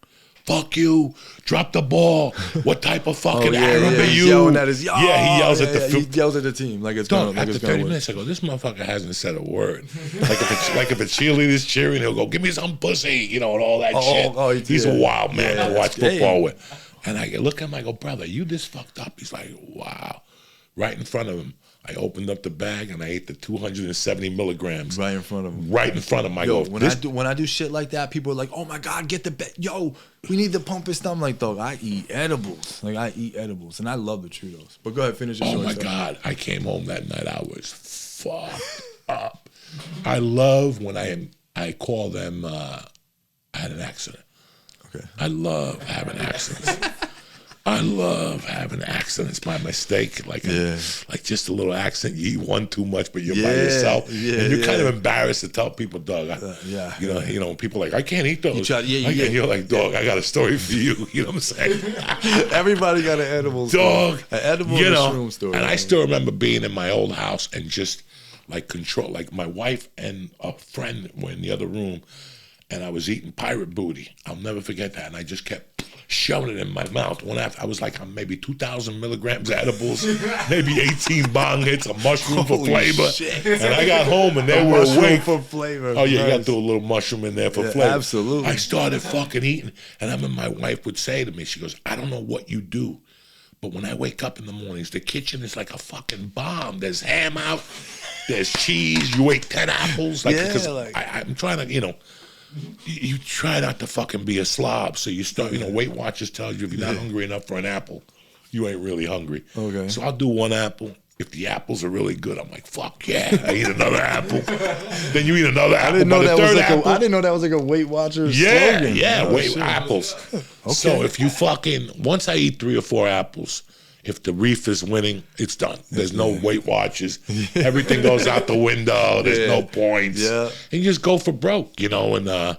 Fuck you, drop the ball. What type of fucking Arab are you? He's yelling at his, he yells at the he yells at the team like it's Dog, going. after 30 minutes, I go, this motherfucker hasn't said a word. Like if a cheerleader's cheering, he'll go, give me some pussy, and all that shit. He's a wild man to watch football with. And I look at him, I go, brother, you this fucked up? He's like, wow. Right in front of him, I opened up the bag and I ate the 270 milligrams. Right in front of him. Right in front of him. When I do shit like that, people are like, oh my God, get the bag. Yo, we need to pump his stomach. Like, dog, I eat edibles. And I love the Cheetos. But go ahead, finish your story. Oh my God, I came home that night, I was fucked up. I love when I call them, I had an accident. Okay. I love having accidents. I love having accidents by mistake, like just a little accident. You eat one too much, but you're by yourself, and you're kind of embarrassed to tell people, dog. People are like, I can't eat those. You're like, dog, I got a story for you. You know what I'm saying? Everybody got an edible dog, story. An edible mushroom story. And I still remember being in my old house and just like control. Like my wife and a friend were in the other room, and I was eating pirate booty. I'll never forget that, and I just kept shoving it in my mouth. One after, I was like on maybe 2,000 milligrams edibles, maybe 18 bong hits, a mushroom for flavor. Shit. And I got home and they were mushroom awake. for flavor. Oh yeah, nice. you got to throw a little mushroom in there for flavor. Absolutely. I started fucking eating, and I remember my wife would say to me, she goes, I don't know what you do, but when I wake up in the mornings, the kitchen is like a fucking bomb. There's ham out, there's cheese, you ate 10 apples. I'm trying to, you try not to fucking be a slob, so you start, Weight Watchers tells you if you're not hungry enough for an apple, you ain't really hungry. Okay. So I'll do one apple. If the apples are really good, I'm like, fuck yeah, I eat another apple. Then you eat another apple. I didn't know that was like a Weight Watchers slogan. Apples. Okay. So if you once I eat 3 or 4 apples if the reef is winning, it's done. There's no Weight Watchers. Everything goes out the window. There's no points. Yeah. And you just go for broke, you know. And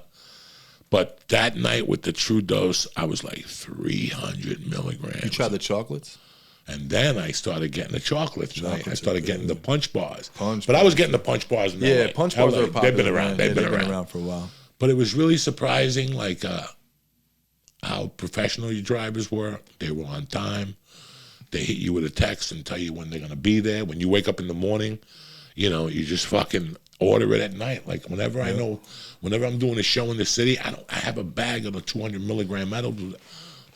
but that night with the True Dose, I was like 300 milligrams. You tried the chocolates? And then I started getting the chocolates. Right? I started getting the punch bars. Punch I bars. was getting the punch bars in LA. Punch bars LA. are popular. They've been around. They've been around for a while. But it was really surprising, like how professional your drivers were. They were on time. They hit you with a text and tell you when they're going to be there. When you wake up in the morning, you know, you just fucking order it at night. Like whenever I know, whenever I'm doing a show in the city, I have a bag of the 200 milligram edibles.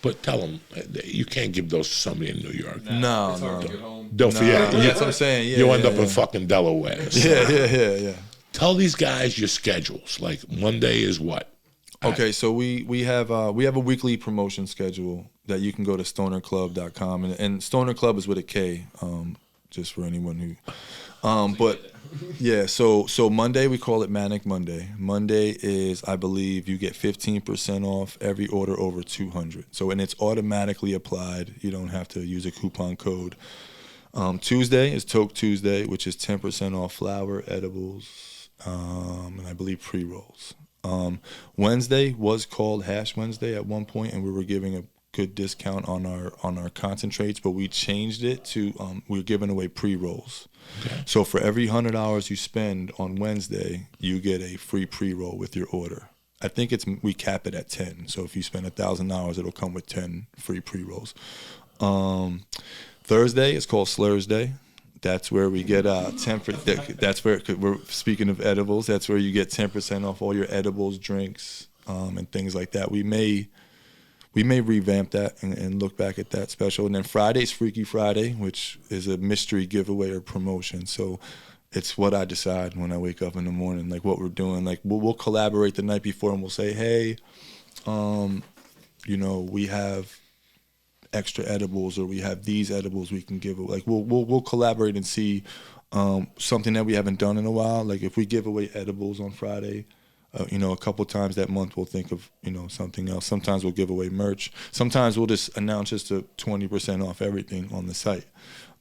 But tell them, you can't give those to somebody in New York. No. Don't forget. That's what I'm saying. Yeah, you end up in fucking Delaware. So. Yeah. Tell these guys your schedules. Like Monday is what? Okay, so we have a weekly promotion schedule that you can go to stonerclub.com, and Stoner Club is with a K, just for anyone who, but yeah. So Monday we call it Manic Monday. Monday is, I believe, you get 15% off every order over 200. So and it's automatically applied. You don't have to use a coupon code. Tuesday is Toke Tuesday, which is 10% off flour, edibles, and I believe pre-rolls. Wednesday was called Hash Wednesday at one point, and we were giving a good discount on our concentrates, but we changed it to we're giving away pre-rolls. Okay. So for every $100 you spend on Wednesday, you get a free pre-roll with your order. I think we cap it at 10. So if you spend $1,000, it'll come with 10 free pre-rolls. Thursday is called Slurs Day. That's where we get 10%. That's where we're speaking of edibles. That's where you get 10% off all your edibles, drinks, and things like that. We may revamp that and look back at that special. And then Friday's Freaky Friday, which is a mystery giveaway or promotion. So it's what I decide when I wake up in the morning, like what we're doing. Like we'll collaborate the night before and we'll say, hey, we have extra edibles, or we have these edibles we can give. Like we'll collaborate and see something that we haven't done in a while. Like if we give away edibles on Friday, a couple times that month we'll think of something else. Sometimes we'll give away merch. Sometimes we'll just announce just a 20% off everything on the site.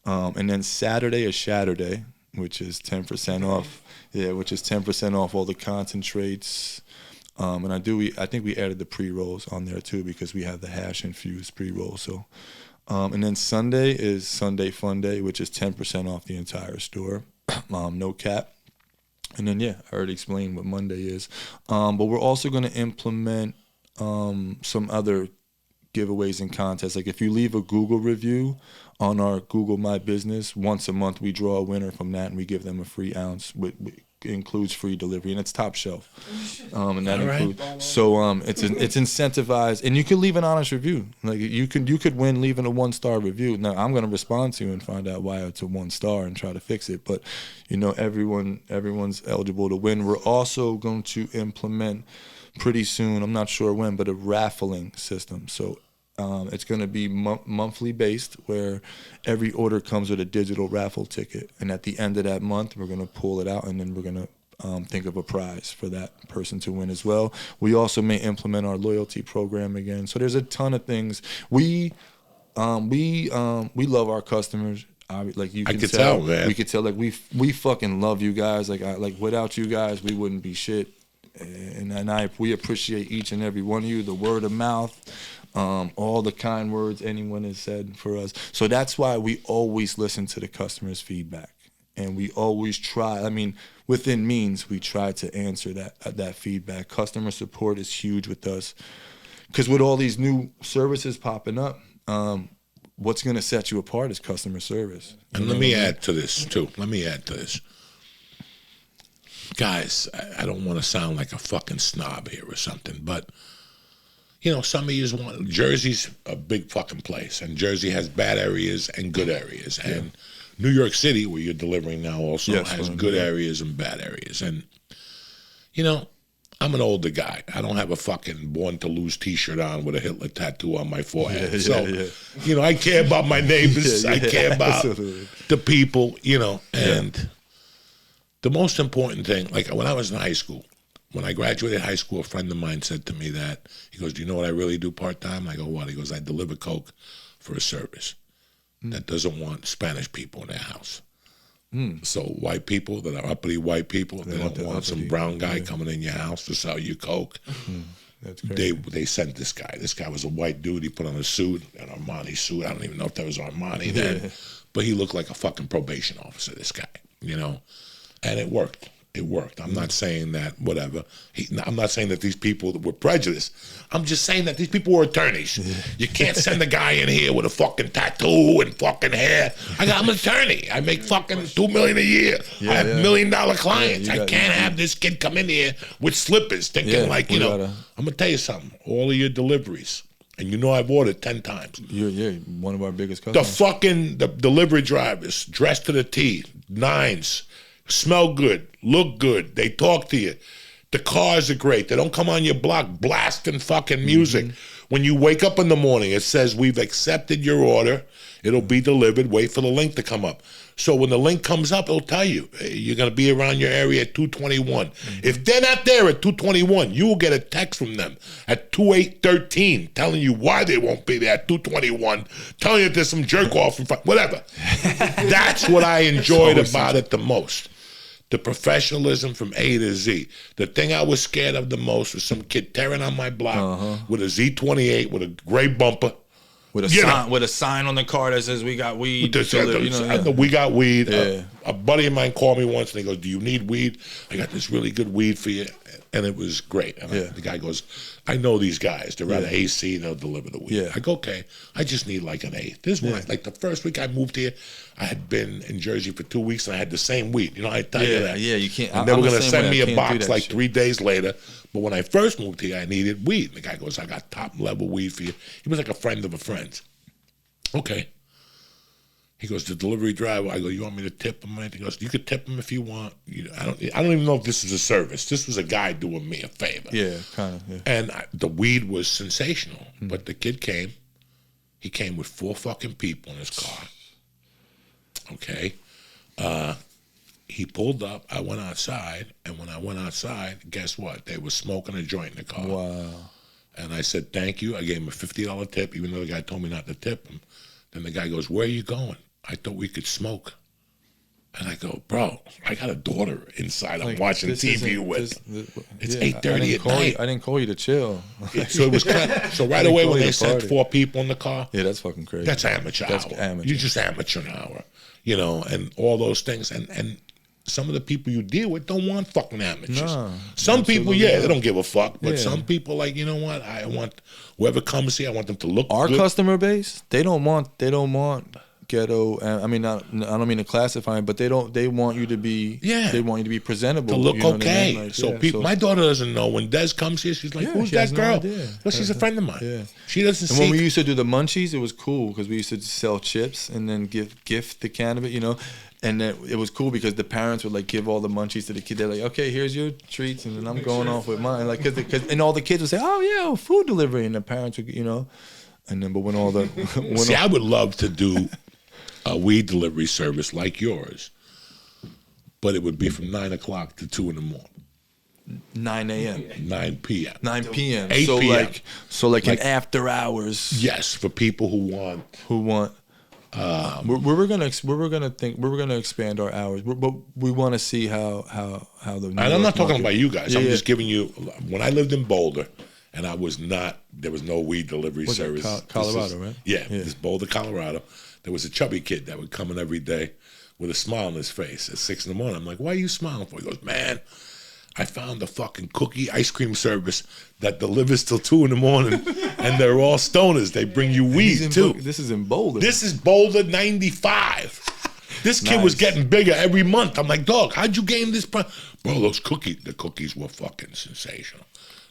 And then Saturday is Shatterday, which is 10% off. Yeah, which is 10% off all the concentrates. And I think we added the pre-rolls on there too, because we have the hash infused pre-roll. So, and then Sunday is Sunday Fun Day, which is 10% off the entire store. No cap. And then, I already explained what Monday is. But we're also going to implement some other giveaways and contests. Like if you leave a Google review on our Google My Business, once a month we draw a winner from that and we give them a free ounce. It includes free delivery, and it's top shelf. And that includes. So it's incentivized, and you can leave an honest review. Like you could win leaving a 1-star review. Now I'm going to respond to you and find out why it's a 1-star and try to fix it. But everyone's eligible to win. We're also going to implement pretty soon. I'm not sure when, but a raffling system. So. It's going to be monthly based, where every order comes with a digital raffle ticket. And at the end of that month, we're going to pull it out, and then we're going to think of a prize for that person to win as well. We also may implement our loyalty program again. So there's a ton of things. We love our customers. Like you can tell, man. We could tell, like we fucking love you guys. Like without you guys, we wouldn't be shit. And we appreciate each and every one of you. The word of mouth. All the kind words anyone has said for us. So that's why we always listen to the customer's feedback. And we always try, within means, we try to answer that feedback. Customer support is huge with us. Because with all these new services popping up, what's going to set you apart is customer service. And let me add to this, too. Guys, I don't want to sound like a fucking snob here or something, but some of you want Jersey's a big fucking place, and Jersey has bad areas and good areas, and New York City, where you're delivering now, also has good areas and bad areas. And I'm an older guy. I don't have a fucking Born to Lose T-shirt on with a Hitler tattoo on my forehead. I care about my neighbors. I care about the people. And the most important thing, like when I was in high school. When I graduated high school, a friend of mine said to me he goes, do you know what I really do part-time? I go, what? He goes, I deliver Coke for a service. that doesn't want Spanish people in their house. So white people that are uppity white people, they don't want some brown guy coming in your house to sell you coke. That's crazy. They sent this guy. This guy was a white dude. He put on a suit, an Armani suit. I don't even know if that was Armani then, but he looked like a fucking probation officer, this guy, you know, and it worked. It worked. I'm not saying that whatever. I'm not saying that these people were prejudiced. I'm just saying that these people were attorneys. You can't send a guy in here with a fucking tattoo and fucking hair. I'm an attorney. I make fucking $2 million a year. I have $1 million clients. I can't have this kid come in here with slippers thinking like, you know. I'm gonna tell you something. All of your deliveries, and you know I've ordered 10 times. You're one of our biggest customers. The delivery drivers, dressed to the T, nines. Smell good, look good, they talk to you. The cars are great. They don't come on your block blasting fucking music. When you wake up in the morning, it says, we've accepted your order. It'll be delivered. Wait for the link to come up. So when the link comes up, it'll tell you, hey, you're going to be around your area at 221. If they're not there at 221, you will get a text from them at 2813 telling you why they won't be there at 221, telling you there's some jerk off in front, whatever. That's what I enjoyed about it the most. The professionalism from A to Z. The thing I was scared of the most was some kid tearing on my block with a Z28 with a gray bumper. With a sign on the car that says we got weed. We got weed. A buddy of mine called me once and he goes, do you need weed? I got this really good weed for you. And it was great. And the guy goes, I know these guys. They're at AC, they'll deliver the weed. I go, okay, I just need like an eighth. This one, like the first week I moved here, I had been in Jersey for 2 weeks and I had the same weed. You know, I tell you that. Yeah, you can't. And they were going to send me a box like 3 days later. But when I first moved here, I needed weed. And the guy goes, I got top level weed for you. He was like a friend of a friend's. Okay. He goes, the delivery driver. I go, you want me to tip him? He goes, you could tip him if you want. I don't even know if this is a service. This was a guy doing me a favor. Yeah, kind of. Yeah. And the weed was sensational. But the kid came. He came with 4 fucking people in his car. Okay. He pulled up. I went outside. And when I went outside, guess what? They were smoking a joint in the car. Wow. And I said, thank you. I gave him a $50 tip, even though the guy told me not to tip him. Then the guy goes, where are you going? I thought we could smoke. And I go, bro, I got a daughter inside I'm watching TV with. It's 8:30 at night. I didn't call you to chill. So it was so right away when they sent 4 people in the car. Yeah, that's fucking crazy. That's amateur hour. You're just amateur hour. You know, and all those things. And some of the people you deal with don't want fucking amateurs. No, some people, they don't give a fuck. But some people, like, you know what? I want whoever comes here, I want them to look Our good. customer base, they don't want ghetto. I mean, I don't mean to classify it, but they want you to be. Yeah. They want you to be presentable. To look okay. I mean? Like, so people, my daughter doesn't know when Des comes here. She's like, "Who's that girl?" Well, she's a friend of mine. Yeah. She doesn't. And when we used to do the munchies, it was cool because we used to sell chips and then gift the cannabis, you know. And then it was cool because the parents would like give all the munchies to the kid. They're like, okay, here's your treats, and then I'm going off with mine. Like, and all the kids would say, oh yeah, food delivery, and the parents would, you know. And then, but when all the I would love to do a weed delivery service like yours, but it would be from 9 o'clock to 2 in the morning. 9 a.m. 9 p.m. 9 p.m. 8 so p.m. So like an after hours. Yes, for people who want. We're gonna expand our hours, but we want to see how the. And I'm not talking about you guys. I'm just giving you. When I lived in Boulder, and there was no weed delivery service. Colorado, right? Yeah, this Boulder, Colorado. There was a chubby kid that would come in every day with a smile on his face at 6 in the morning. I'm like, why are you smiling for? He goes, man, I found a fucking cookie ice cream service that delivers till 2 in the morning, and they're all stoners. They bring you weed too. This is in Boulder. This is Boulder 95. This kid was getting bigger every month. I'm like, dog, how'd you gain this? Bro, the cookies were fucking sensational.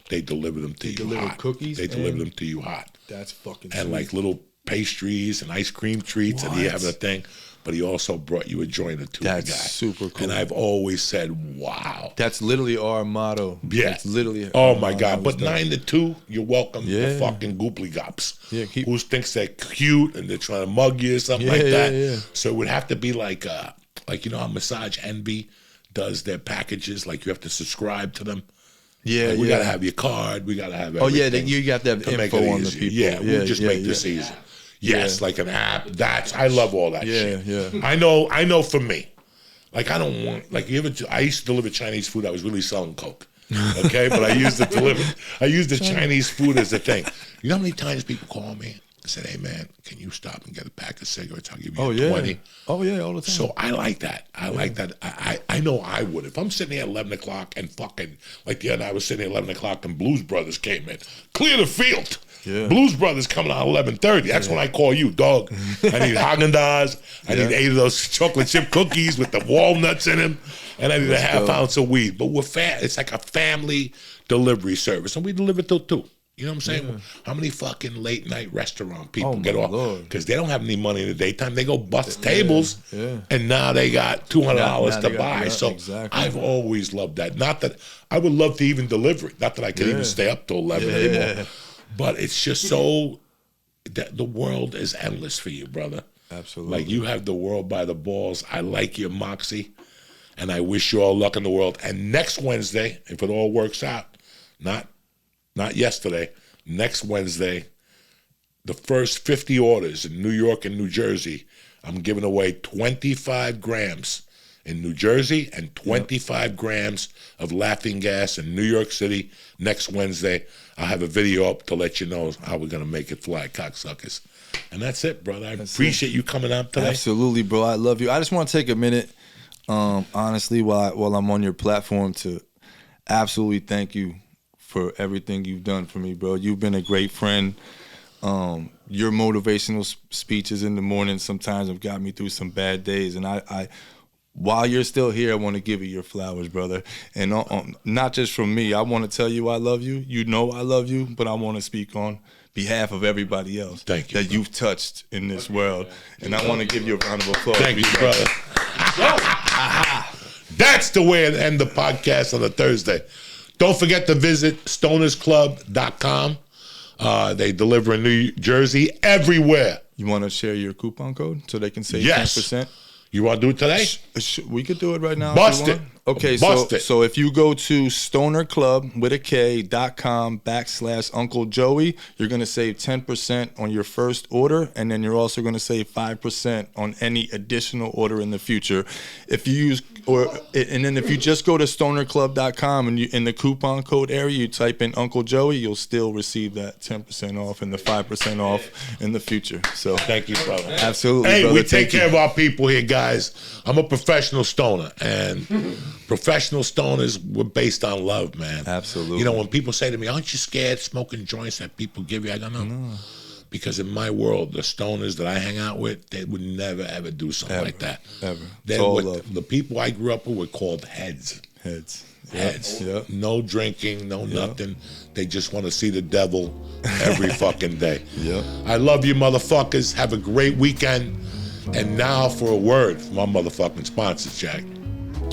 They deliver them to you hot. Cookies. They deliver them to you hot. That's fucking. And sweet. Like little pastries and ice cream treats, and he have a thing. But he also brought you a joint or two. That's super cool. And I've always said, wow. That's literally our motto. Yeah. That's literally. Oh my God. But 9 to 2, you're welcome. Yeah. The fucking gooply gops. Yeah. Who thinks they're cute and they're trying to mug you or something like that. Yeah. So it would have to be like you know how Massage Envy does their packages? Like you have to subscribe to them. Yeah, like we gotta have your card. We gotta have everything. Oh yeah, you got to have info on the people. Yeah, we'll just make this easy. Yes, like an app. I love all that shit. Yeah. I know for me. Like, I don't want, like, I used to deliver Chinese food. I was really selling coke. Okay, but I used the Chinese food as a thing. You know how many times people call me and say, "Hey man, can you stop and get a pack of cigarettes? I'll give you 20." Oh yeah, all the time. So I like that. I know I would. If I'm sitting here at 11 o'clock and fucking, like the other night I was sitting here at 11 o'clock and Blues Brothers came in. Clear the field. Yeah. Blues Brothers coming on 11:30. That's when I call you, dog. I need Haagen-Dazs. I need 8 of those chocolate chip cookies with the walnuts in them. And I need a half ounce of weed. But it's like a family delivery service. And we deliver till 2. You know what I'm saying? Yeah. How many fucking late night restaurant people get off? Because they don't have any money in the daytime. They go bust tables, and now they got $200 to buy. So exactly. I've always loved that. Not that I would love to even deliver it. Not that I could even stay up till 11 anymore. But it's just so that the world is endless for you, brother. Absolutely. Like, you have the world by the balls. I like your moxie, and I wish you all luck in the world. And next Wednesday, if it all works out, not yesterday, next Wednesday, the first 50 orders in New York and New Jersey, I'm giving away 25 grams in New Jersey and 25 grams of laughing gas in New York City next Wednesday. I'll have a video up to let you know how we're going to make it fly, cocksuckers. And that's it, brother. I appreciate you coming out today. Absolutely, bro. I love you. I just want to take a minute, honestly, while I'm on your platform, to absolutely thank you for everything you've done for me, bro. You've been a great friend. Your motivational speeches in the morning sometimes have got me through some bad days. And I while you're still here, I want to give you your flowers, brother. And not just from me. I want to tell you I love you. You know I love you, but I want to speak on behalf of everybody else that you've touched in this world. And I want to give you a round of applause. Thank you, brother. That's the way to end the podcast on a Thursday. Don't forget to visit stonersclub.com. They deliver in New Jersey, everywhere. You want to share your coupon code so they can save 10%? You want to do it today? We could do it right now. Bust it. Okay, so if you go to stonerclub.com/Uncle Joey, you're going to save 10% on your first order, and then you're also going to save 5% on any additional order in the future. If you if you just go to stonerclub.com and in the coupon code area, you type in Uncle Joey, you'll still receive that 10% off and the 5% off in the future. So thank you, brother. Absolutely. Hey, brother. we take care of our people here, guys. I'm a professional stoner, and professional stoners, we're based on love, man. Absolutely. You know, when people say to me, "Aren't you scared smoking joints that people give you?" I don't know. No. Because in my world, the stoners that I hang out with, they would never, ever do something like that. Ever. The people I grew up with were called heads. Heads. Yep. No drinking, no nothing. They just want to see the devil every fucking day. Yep. I love you, motherfuckers. Have a great weekend. And now for a word from our motherfucking sponsors, Jack.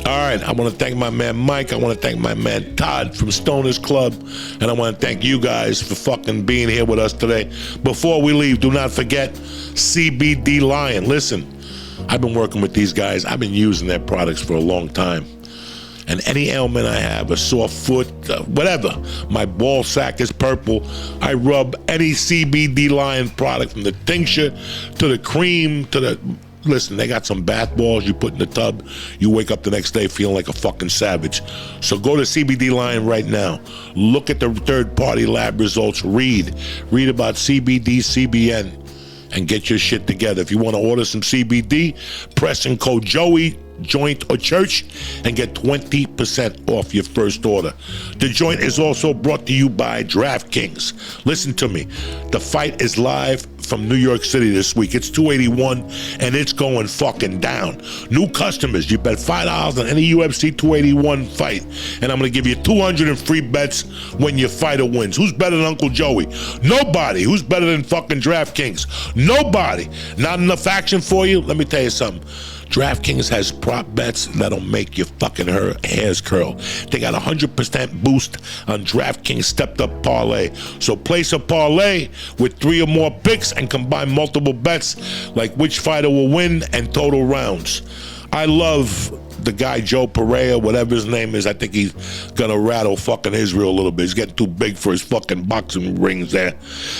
All right, I want to thank my man Mike. I want to thank my man Todd from Stoners Club. And I want to thank you guys for fucking being here with us today. Before we leave, do not forget CBD Lion. Listen, I've been working with these guys. I've been using their products for a long time. And any ailment I have, a sore foot, whatever, my ball sack is purple, I rub any CBD Lion product, from the tincture to the cream to the... Listen, they got some bath balls you put in the tub. You wake up the next day feeling like a fucking savage. So go to CBD Lion right now. Look at the third-party lab results. Read about CBD, CBN, and get your shit together. If you want to order some CBD, press in code Joey, Joint or Church, and get 20% off your first order. The joint is also brought to you by DraftKings. Listen to me. The fight is live from New York City this week. It's 281, and it's going fucking down. New customers, you bet $5 on any UFC 281 fight, and I'm going to give you 200 in free bets when your fighter wins. Who's better than Uncle Joey? Nobody. Who's better than fucking DraftKings? Nobody. Not enough action for you? Let me tell you something. DraftKings has prop bets that'll make your fucking hairs curl. They got 100% boost on DraftKings stepped up parlay. So place a parlay with 3 or more picks and combine multiple bets like which fighter will win and total rounds. I love the guy Joe Pereira, whatever his name is, I think he's gonna rattle fucking Israel a little bit. He's getting too big for his fucking boxing rings there.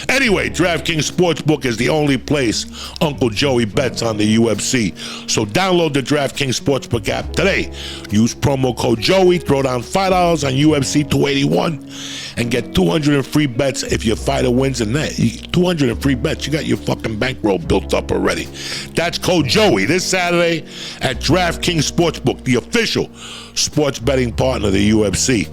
Anyway, DraftKings Sportsbook is the only place Uncle Joey bets on the UFC. So download the DraftKings Sportsbook app today. Use promo code Joey, throw down $5 on UFC 281, and get 200 in free bets if your fighter wins in that. 200 in free bets. You got your fucking bankroll built up already. That's code Joey this Saturday at DraftKings Sportsbook, the official sports betting partner of the UFC.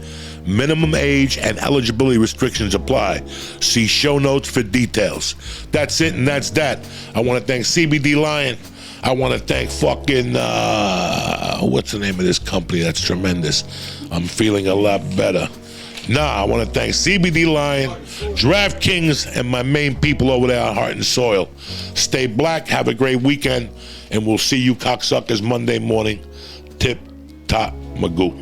Minimum age and eligibility restrictions apply. See show notes for details. That's it, and that's that. I want to thank CBD Lion. I want to thank fucking, what's the name of this company? That's tremendous. I'm feeling a lot better. I want to thank CBD Lion, DraftKings, and my main people over there on Heart and Soil. Stay black, have a great weekend, and we'll see you cocksuckers Monday morning. Tip, top, magoo.